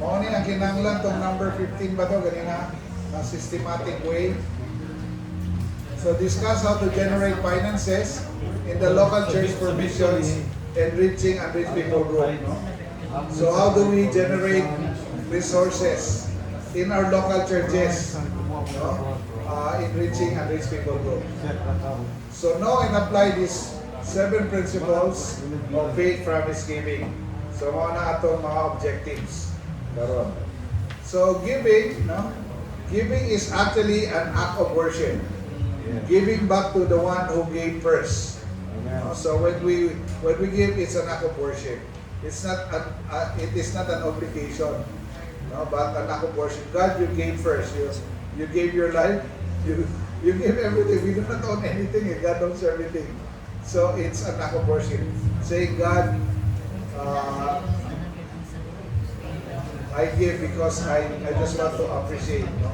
Mao ni ang kinahanglan tong number 15 ba to ganina na systematic way. So discuss how to generate finances in the local church for missions and reaching unreached people group. No? So how do we generate resources in our local churches, no? In reaching unreached people group? So know and apply these 7 principles of faith promise giving. So mga na atong mga objectives. Daron. So giving, no? Giving is actually an act of worship. Giving back to the one who gave first. So when we give, it's an act of worship. It's not it is not an obligation, no, but an act of worship. God, you gave first. You gave your life. You gave everything. We do not own anything. God owns everything. So it's an act of worship. Say, God, I give because I just want to appreciate, no,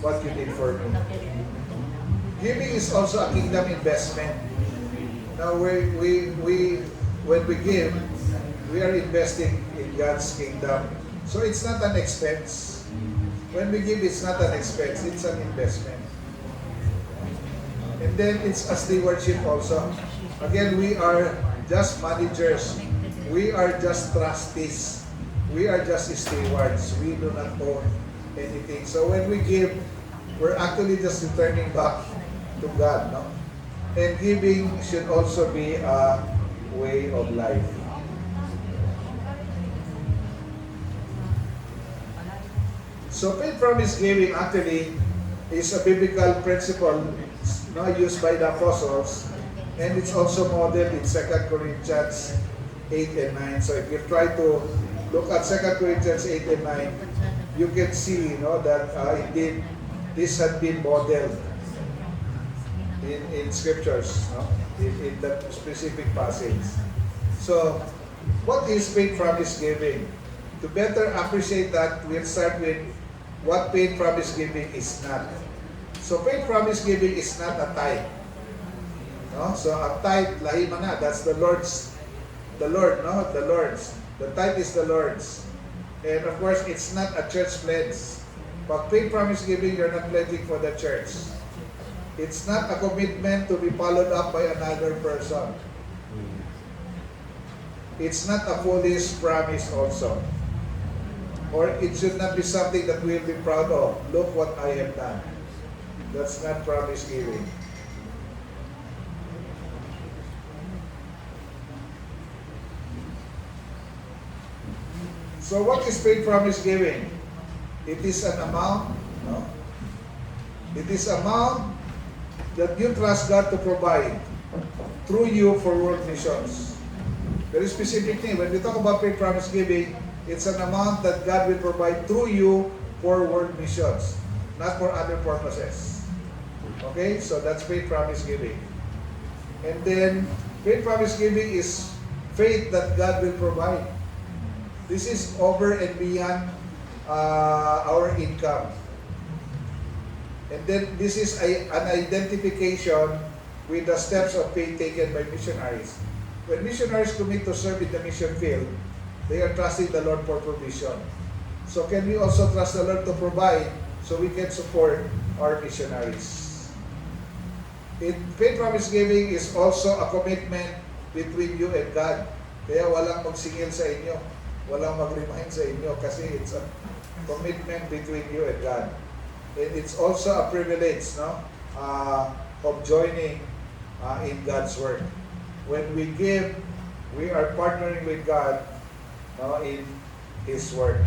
what you did for me. Giving is also a kingdom investment. Now when we give, we are investing in God's kingdom. So it's not an expense. When we give, it's not an expense, it's an investment. And then it's a stewardship also. Again, we are just managers. We are just trustees. We are just stewards. We do not own anything. So when we give, we're actually just returning back to God, no? And giving should also be a way of life. So faith promise giving actually is a biblical principle, no, used by the apostles, and it's also modeled in 2 Corinthians 8 and 9. So if you try to look at 2 Corinthians 8 and 9, you can see, that indeed this had been modeled in scriptures, no? in that specific passage. So, what is faith promise giving? To better appreciate that, we'll start with what faith promise giving is not. So, faith promise giving is not a tithe. No? So, a tithe, lahi man na, that's the Lord's, the Lord, no? The Lord's. The tithe is the Lord's. And of course, it's not a church pledge. Pag faith promise giving, you're not pledging for the church. It's not a commitment to be followed up by another person. It's not a foolish promise also. Or it should not be something that we'll be proud of. Look what I have done. That's not promise giving. So what is faith promise giving? It is an amount, no? It is amount that you trust God to provide through you for world missions. Very specific thing. When we talk about faith promise giving, it's an amount that God will provide through you for world missions, not for other purposes. Okay? So that's faith promise giving. And then, faith promise giving is faith that God will provide. This is over and beyond our income. And then this is an identification with the steps of faith taken by missionaries. When missionaries commit to serve in the mission field, they are trusting the Lord for provision. So can we also trust the Lord to provide so we can support our missionaries? Faith promise giving is also a commitment between you and God. Kaya walang magsingil sa inyo, walang mag-remind sa inyo kasi it's a commitment between you and God. And it's also a privilege, no, of joining in God's work. When we give, we are partnering with God, in His work.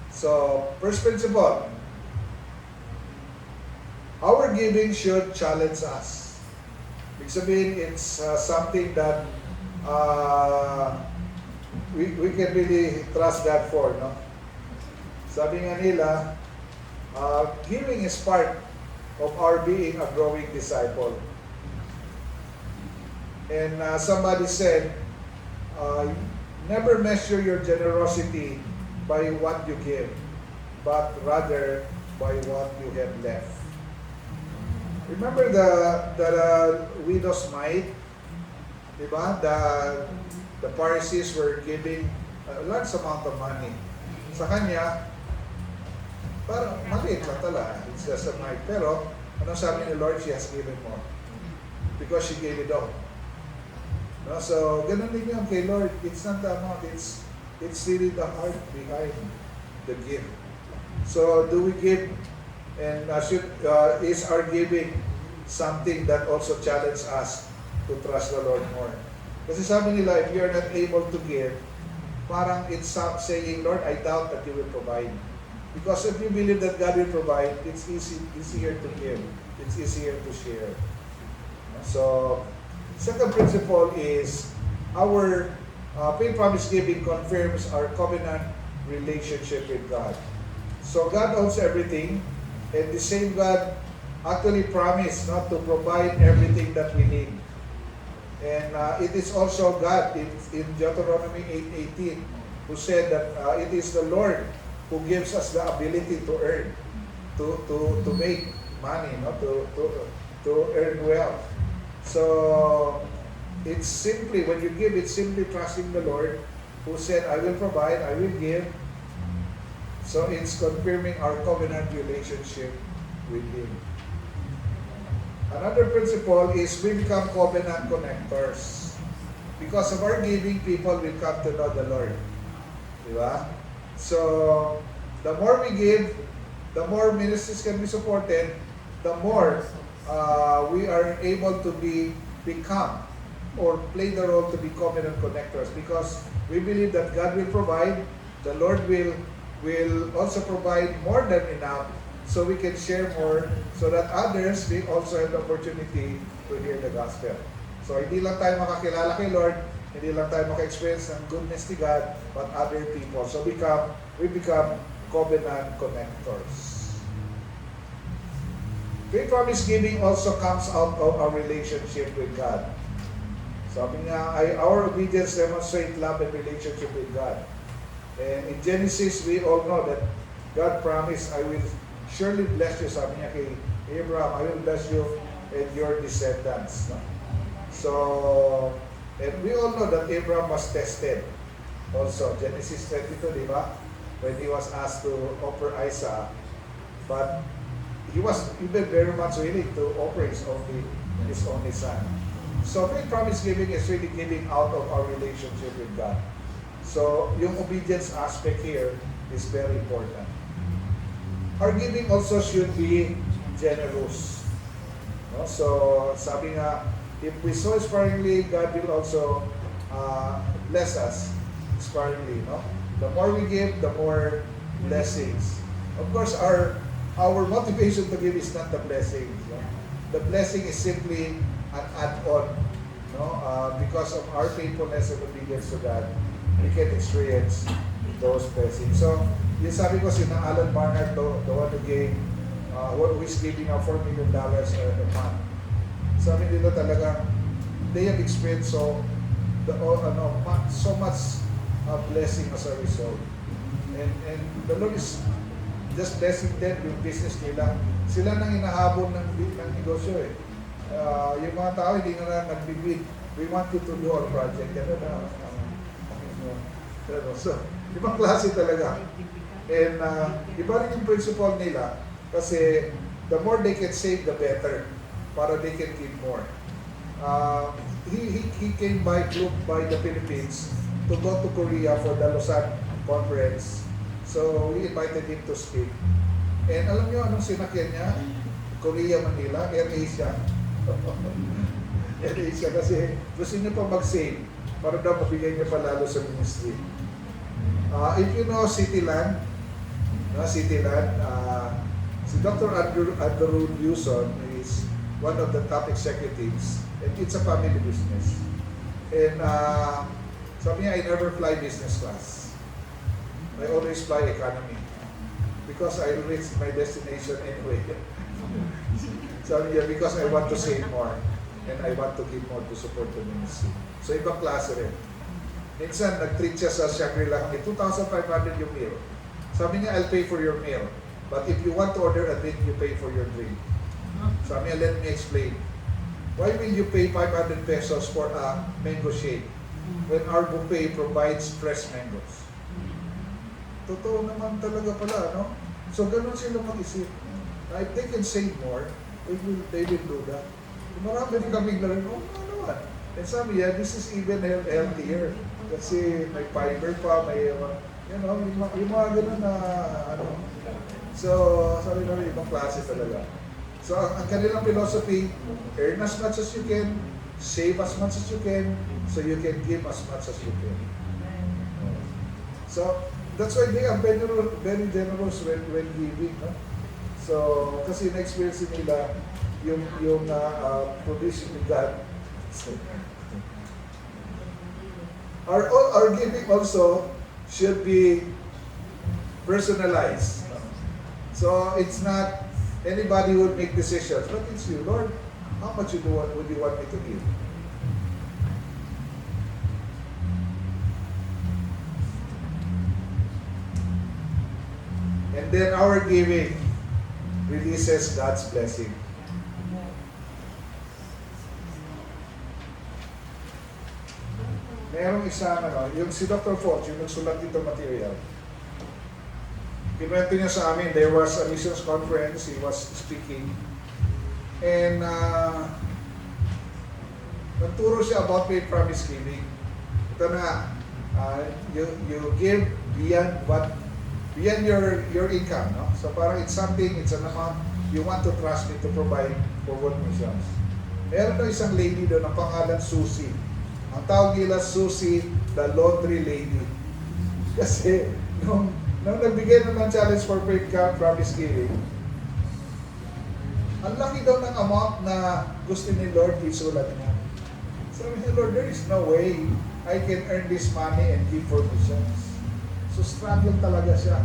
So, first principle, our giving should challenge us. Ibig sabihin, it's something that we can really trust God for, no? Sabi nga nila, giving is part of our being a growing disciple. And somebody said, never measure your generosity by what you give, but rather by what you have left. Remember the widow's mite? Diba? The Pharisees were giving a large amount of money. Sa kanya, parang maliit lang talaga. It's just a mite. Pero, anong sabi ni Lord? She has given more. Because she gave it all. No? So, ganun din yun kay Lord. It's not the amount. It's really the heart behind the gift. So, do we give? And is our giving something that also challenges us to trust the Lord more? Kasi sabi nila, if you are not able to give, parang it's saying, Lord, I doubt that you will provide. Because if you believe that God will provide, it's easier to give. It's easier to share. So, second principle is our faith promise giving confirms our covenant relationship with God. So God owns everything, and the same God actually promised not to provide everything that we need. And it is also God in Deuteronomy 8:18 who said that it is the Lord who gives us the ability to earn, to make money, no? to earn wealth. So it's simply, when you give, it's simply trusting the Lord who said, I will provide, I will give. So it's confirming our covenant relationship with Him. Another principle is we become covenant connectors. Because of our giving, people will come to know the Lord. Diba? So, the more we give, the more ministries can be supported, the more we are able to become or play the role to be covenant connectors, because we believe that God will provide, the Lord will also provide more than enough, so we can share more, so that others will also have the opportunity to hear the gospel. So hindi lang tayo makakilala kay Lord, hindi lang tayo maka-experience ng goodness ni God, but other people. So we become covenant connectors. Faith promise giving also comes out of our relationship with God. Sabi nga, our obedience demonstrates love and relationship with God. And in Genesis, we all know that God promised, I will surely bless you. Sabi niya kay Abraham, I will bless you and your descendants. No? So, and we all know that Abraham was tested. Also, Genesis 22, di ba? When he was asked to offer Isaac, but he was even very much willing to offer his only son. So, faith promise giving is really giving out of our relationship with God. So, yung obedience aspect here is very important. Our giving also should be generous. No? So, sabi nga, if we sow sparingly, God will also bless us sparingly. No? The more we give, the more blessings. Of course, our motivation to give is not the blessing. No? The blessing is simply an add-on. No? Because of our faithfulness and obedience to God, we can experience those blessings. So, yung sabi ko, sinang Alan Barnard, the one who gave, who is giving out $4 million a month. Sabi nila talaga, they have experienced so much blessing as a result. And the Lord is just blessing them yung business nila. Sila nang hinahabol ng negosyo eh. Yung mga tao hindi na nagbibid. We want you to do our project. So, ibang klase talaga. And iba rin yung principle nila kasi the more they can save, the better. Para they can give more. He came flew by the Philippines to go to Korea for the Lausanne conference. So we invited him to speak. And alam niyo anong sinakyan niya? Korea, Manila, AirAsia. AirAsia kasi gusto niya pa mag-save para daw mabigay niya pa lalo sa ministry. If you know Cityland, si Dr. Andrew Newson is one of the top executives, and it's a family business. And sabi niya, I never fly business class. I always fly economy because I reach my destination anyway. Sabi niya, because I want to save more and I want to give more to support the ministry. So ibang klase rin. Minsan, nag-treat siya sa Shangri-La kami, 2,500 yung meal. Sabi niya, I'll pay for your meal. But if you want to order a drink, you pay for your drink. Sabi niya, let me explain. Why will you pay 500 pesos for a mango shake when our buffet provides fresh mangoes? Totoo naman talaga pala, no? So, ganun sila mag-isip. If they can save more, they will do that. Marami din kaming larin, oh, ano naman. And sabi, yeah, this is even healthier. Kasi may fiber pa, may, yung mga ganun na, ano. So, sabi namin, ibang klase talaga. So, ang kanilang philosophy, earn as much as you can, save as much as you can, so you can give as much as you can. So, that's why they are very generous when giving. No? So, kasi na-experience nila yung provision ni God. So, our giving also should be personalized. So, it's not anybody would make decisions, but it's you, Lord. How much would you want me to give? And then our giving releases God's blessing. Merong isang, yung si Dr. Fox, yung nagsulat dito material, kinuwento niya sa amin, there was a missions conference, he was speaking, and nagturo siya about faith promise giving. Ito na, you give beyond your income, no? So parang it's an amount you want to trust me to provide for world missions. Meron na isang lady doon, ang pangalan Susie. Ang tawag nila Susie, the laundry lady. Kasi, nung nagbigay na ng challenge for faith promise giving, ang laki daw ng amount na gusto ni Lord isulat niya. Sabi ni Lord, there is no way I can earn this money and give for missions. So struggle talaga siya.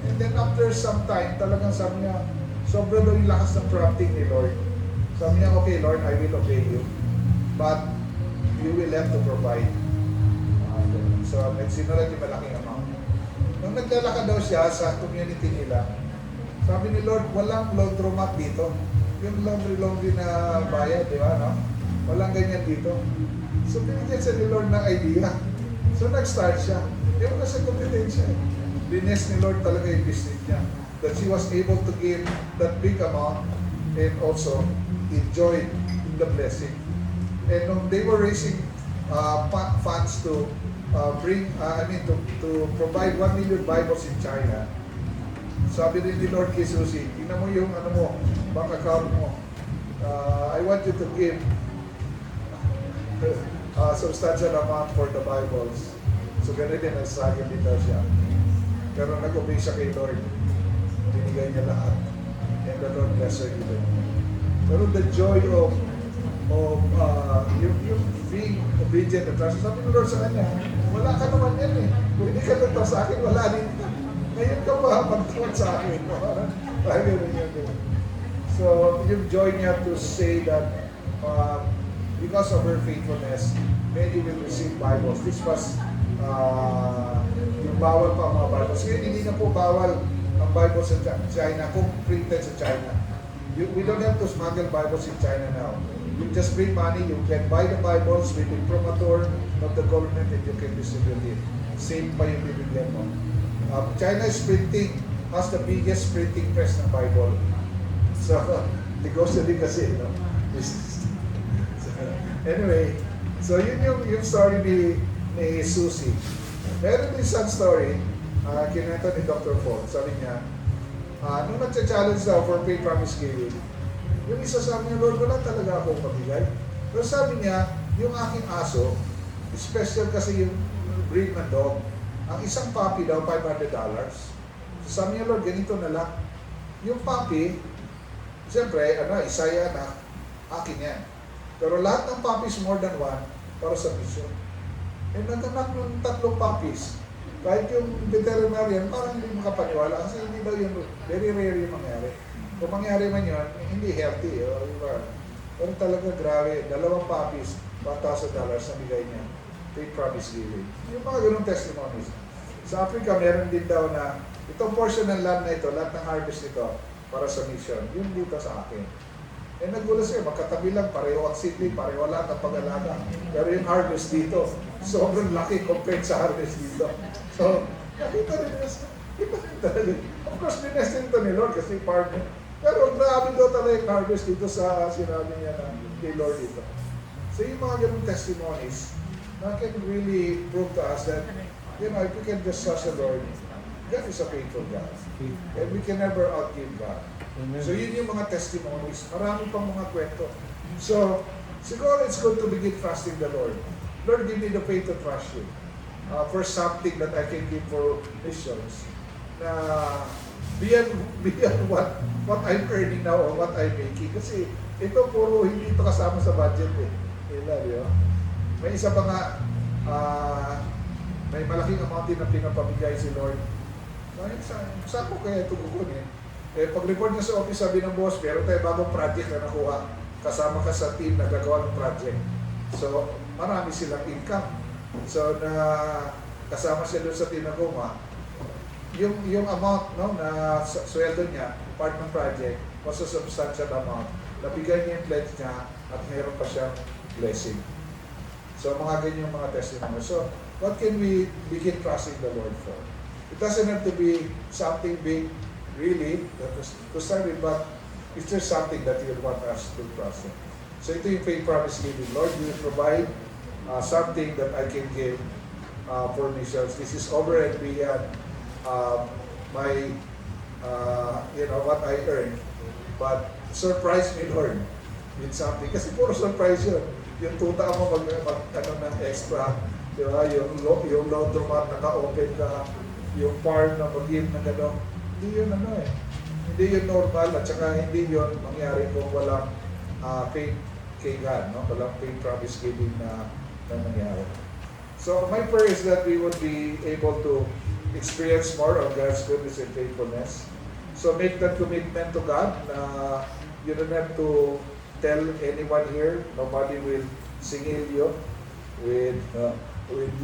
And then after some time, talagang sabi niya, sobrang daw yung lakas ng prompting ni Lord. Sabi niya, okay Lord, I will obey you. But you will have to provide. So nagsinulat yung malaking amount. Nung naglalakad daw siya sa community nila, sabi ni Lord, walang laundromat dito. Yung laundry na bayad, di ba? No? Walang ganyan dito. So binigyan siya ni Lord ng idea. So nag-start siya. Ewan ka sa kompetensya. Bless ni Lord talaga yung business niya. That she was able to give that big amount and also enjoy the blessing. And they were raising funds to to provide 1 million Bibles in China. Sabi rin ni Lord kay Susie, tingnan mo yung bank account mo. I want you to give a substantial amount for the Bibles. So ganun din, nagsagin din daw siya. Pero nag-obey siya kay Lord. Binigay niya lahat. And the Lord bless her even. Pero the joy of yung being obedient and trust. Sabi ng Lord sa kanya, wala ka naman yan eh. Kung hindi ka nagtaw sa akin, wala din ka. Ngayon ka ba magtawad sa akin? Parang yun. So, yung joy niya to say that because of her faithfulness, many will receive Bibles. This was yung bawal pa ang mga Bibles. Ngayon, hindi na po bawal ang Bibles sa China kung printed sa China. We don't have to smuggle Bibles in China now. You just bring money, you can buy the Bibles with the imprimatur of the government and you can distribute it. Same pa yung bibigyan mo. China is has the biggest printing press ng Bible. So, negosyo din kasi, no? So, anyway, so yun yung story ni Susie. Meron din isang story, kinento ni Dr. Ford. Sabi niya, nung nag-challenge daw for faith promise giving, yung isa sabi niya, Lord, wala talaga akong pabigay. Pero sabi niya, yung aking aso, special kasi yung breed ng dog, ang isang puppy daw, $500. So sabi niya, Lord, ganito na lang. Yung puppy, siyempre, isa yan na, akin yan. Pero lahat ng puppies, more than one, para sa mission. And nagkanak ng 3 puppies. Kahit yung veterinarian, parang hindi makapaniwala kasi hindi daw yung very rare yung mangyari. Kung mangyari man yun, hindi healthy. Pero talaga grabe, 2 puppies, $1,000 na bigay niya. Faith promise giving. Yung mga ganung testimonies. Sa Africa, meron din daw na itong portion ng land na ito, lahat ng harvest nito, para sa mission, yun dito sa akin. Eh nagulat siya, magkatabi lang, pareho at simple, pareho lahat ang pag-alaga. Pero yung harvest dito, sobrang laki compared sa harvest dito. So, nakita rin niya, iba rin talaga. Of course, dinestin ito ni Lord kasi partner. Pero grabe daw talaga yung harvest dito sa sinabi niya na kay Lord dito. So yung mga ganung testimonies, na can really prove to us that, you know, if we can just trust the Lord, God is a faithful God. And we can never outgive God. So yun yung mga testimonies. Marami pang mga kwento. So, siguro it's good to begin trusting the Lord. Lord, give me the faith to trust you. For something that I can give for missions. Na beyond what I'm earning now or what I'm making. Kasi ito puro hindi ito kasama sa budget eh. Di ba? May isa pa nga, may malaking amount din na pinapamigay si Lord. Saan ko kaya ito kukunin? Eh, pag-report niya sa office, sabi ng boss, meron tayo bagong project na nakuha. Kasama ka sa team na gagawa ng project. So, marami silang income. So, na kasama siya doon sa team na gumawa. Yung amount no, na sweldo niya, part ng project, was a substantial amount. Nabigay niya yung pledge niya at meron pa siyang blessing. So, mga ganyan mga testimony. So, what can we begin trusting the Lord for? It doesn't have to be something big, really, to start with, but is there something that you want us to trust in? So ito yung faith promise giving. Lord, you will provide something that I can give for missions. This is over and beyond my, what I earn. But surprise me, Lord, with something. Kasi puro surprise yun. Yung tuta mo ng extra, di ba? Yung laundromat, naka-open ka, yung farm na mag-give na gano'n. Hindi yun hindi yun normal at saka hindi yun mangyari kung walang faith kay God, no? Walang faith promise giving na nangyari. So my prayer is that we would be able to experience more of God's goodness and faithfulness. So make that commitment to God na you don't have to tell anyone here. Nobody will singil you with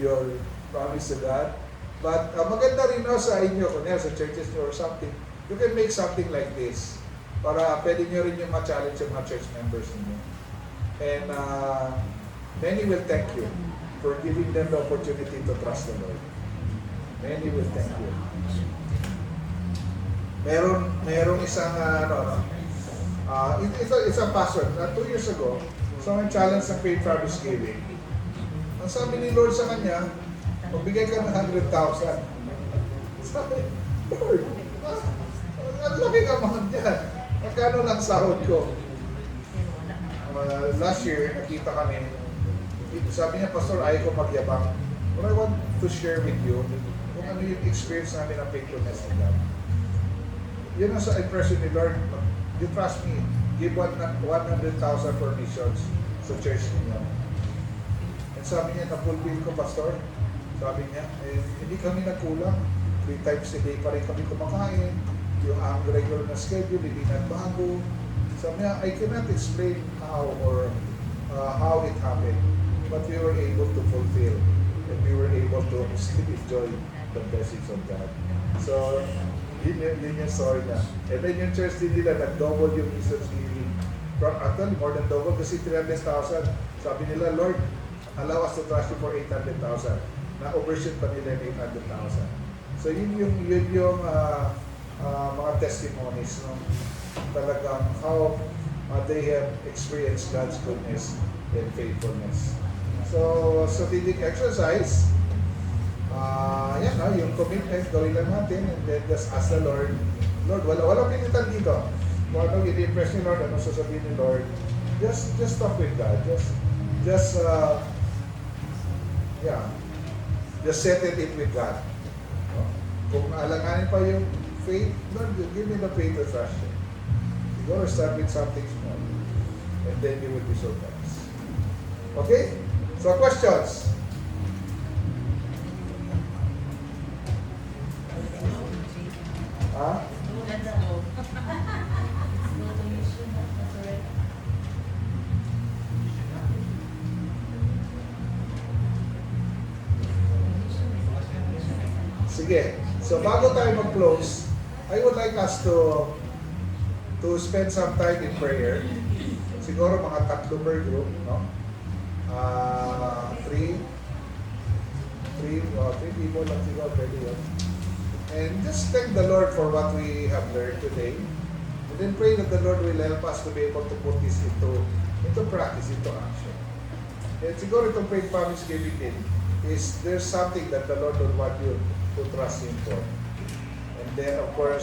your promise to God. But maganda rin sa inyo, kunyari sa churches nyo or something, you can make something like this para pwede nyo rin yung ma-challenge yung mga church members niyo. And many will thank you for giving them the opportunity to trust the Lord. Many will thank you. Merong isang isang pastor, 2 years ago, sa mga challenge ng faith promise giving. Ang sabi ni Lord sa kanya, magbigay ka ng 100,000. Sabi, Lord, ang laki ka mga dyan. Magkano lang sahod ko? Last year, nakita kami, sabi niya, Pastor, ayaw ko magyabang. But I want to share with you kung ano yung experience namin ng faithfulness ni God. Yun ang sa impression ni Lord, you trust me, give 100,000 for missions sa church niyo. And sabi niya, na-fulfill ko, Pastor. Sabi niya, hindi kami nagkulang. 3 times a day pa rin kami kumakain. Yung ang regular na schedule, hindi nagbago. Sabi niya, I cannot explain how or how it happened. But we were able to fulfill and we were able to still enjoy the blessings of God. So, yun yung story na. And then yung church din nila, nag-double yung missions giving. Actually, more than double kasi 300,000. Sabi nila, Lord, allow us to trust you for 800,000. Na-overshoot pa nila yung 800,000. So yun yung mga testimonies, no? Talagang how they have experienced God's goodness and faithfulness. So, strategic exercise, yung commitment, gawin lang natin, and then just ask the Lord, walang pinitan dito. Kung ano i-impress ni Lord, ano sasabihin ni Lord, just talk with God. Just settle it with God. No? Kung alanganin pa yung faith, Lord, give me the faith to trust you. You gotta start with something small, and then you will be surprised. Okay? So, questions? Ha? Sige. So, bago tayo mag-close, I would like us to spend some time in prayer. siguro mga 3 per group, no? 3 people lang siguro, pwede yun. And just thank the Lord for what we have learned today. And then pray that the Lord will help us to be able to put this into practice, into action. And siguro itong praying promise giving din is there's something that the Lord would want you to trust Him for. And then of course,